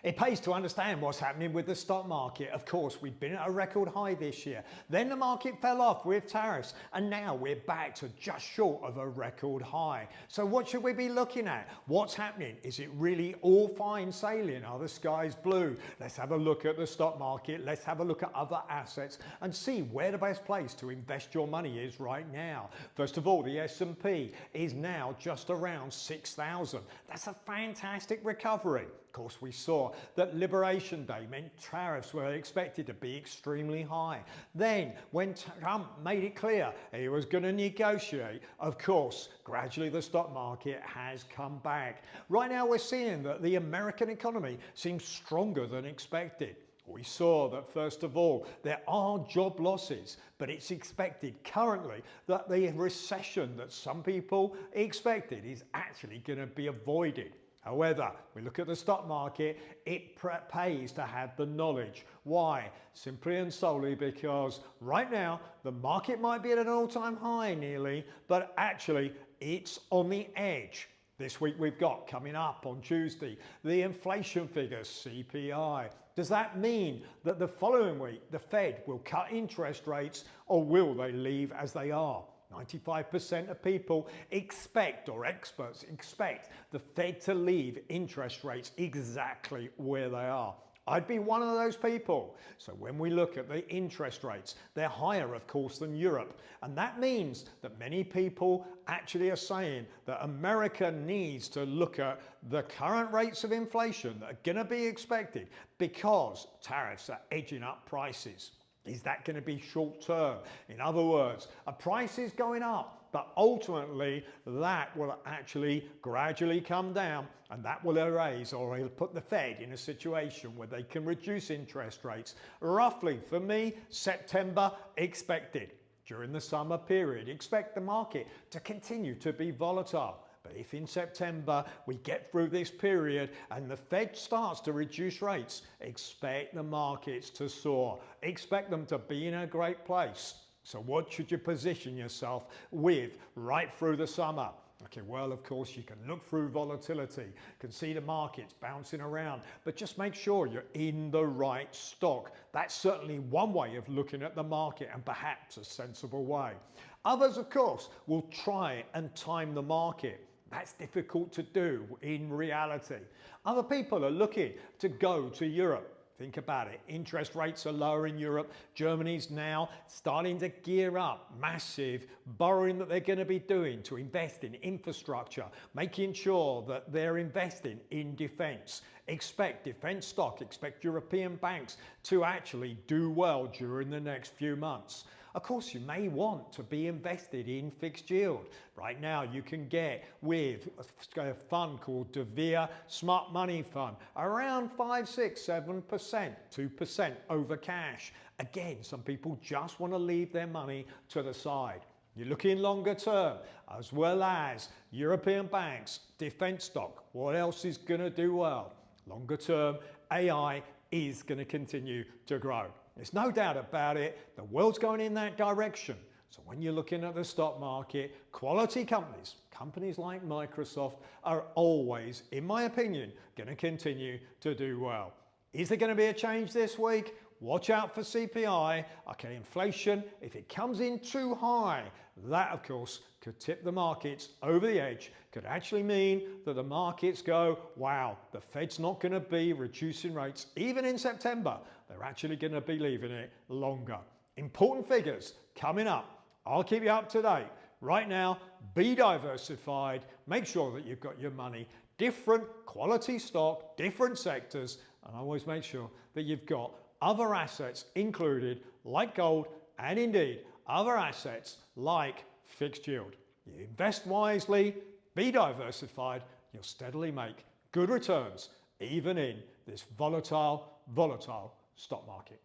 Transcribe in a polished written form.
It pays to understand what's happening with the stock market. Of course, we've been at a record high this year. Then the market fell off with tariffs, and now we're back to just short of a record high. So what should we be looking at? What's happening? Is it really all fine sailing? Are the skies blue? Let's have a look at the stock market. Let's have a look at other assets and see where the best place to invest your money is right now. First of all, the S&P is now just around 6,000. That's a fantastic recovery. Of course, we saw that Liberation Day meant tariffs were expected to be extremely high. Then, when Trump made it clear he was going to negotiate, of course, gradually the stock market has come back. Right now, we're seeing that the American economy seems stronger than expected. We saw that, first of all, there are job losses, but it's expected currently that the recession that some people expected is actually going to be avoided. However, we look at the stock market, it pays to have the knowledge. Why? Simply and solely because right now the market might be at an all-time high nearly, but actually it's on the edge. This week we've got coming up on Tuesday the inflation figures, CPI. Does that mean that the following week the Fed will cut interest rates, or will they leave as they are? 95% of people expect, or experts expect, the Fed to leave interest rates exactly where they are. I'd be one of those people. So when we look at the interest rates, they're higher, of course, than Europe. And that means that many people actually are saying that America needs to look at the current rates of inflation that are going to be expected because tariffs are edging up prices. Is that going to be short term? In other words, a price is going up, but ultimately that will actually gradually come down, and that will erase, or it'll put the Fed in a situation where they can reduce interest rates. Roughly, for me, September expected. During the summer period, expect the market to continue to be volatile. But if in September we get through this period and the Fed starts to reduce rates, expect the markets to soar. Expect them to be in a great place. So what should you position yourself with right through the summer? Okay, well, of course, you can look through volatility, can see the markets bouncing around, but just make sure you're in the right stock. That's certainly one way of looking at the market, and perhaps a sensible way. Others, of course, will try and time the market. That's difficult to do in reality. Other people are looking to go to Europe. Think about it. Interest rates are lower in Europe. Germany's now starting to gear up massive borrowing that they're going to be doing to invest in infrastructure, making sure that they're investing in defense. Expect defense stock, expect European banks to actually do well during the next few months. Of course, you may want to be invested in fixed yield. Right now, you can get with a fund called De Vere Smart Money Fund around 5, 6, 7%, 2% over cash. Again, some people just want to leave their money to the side. You're looking longer term, as well as European banks, defense stock. What else is going to do well? Longer term, AI is going to continue to grow. There's no doubt about it, the world's going in that direction. So when you're looking at the stock market, quality companies, companies like Microsoft, are always, in my opinion, going to continue to do well. Is there going to be a change this week? Watch out for CPI. Okay, inflation, if it comes in too high, that of course could tip the markets over the edge, could actually mean that the markets go, wow, the Fed's not going to be reducing rates even in September. They're actually going to be leaving it longer. Important figures coming up. I'll keep you up to date. Right now, be diversified. Make sure that you've got your money, different quality stock, different sectors, and always make sure that you've got other assets included, like gold, and indeed other assets like fixed yield. You invest wisely, be diversified, you'll steadily make good returns even in this volatile stock market.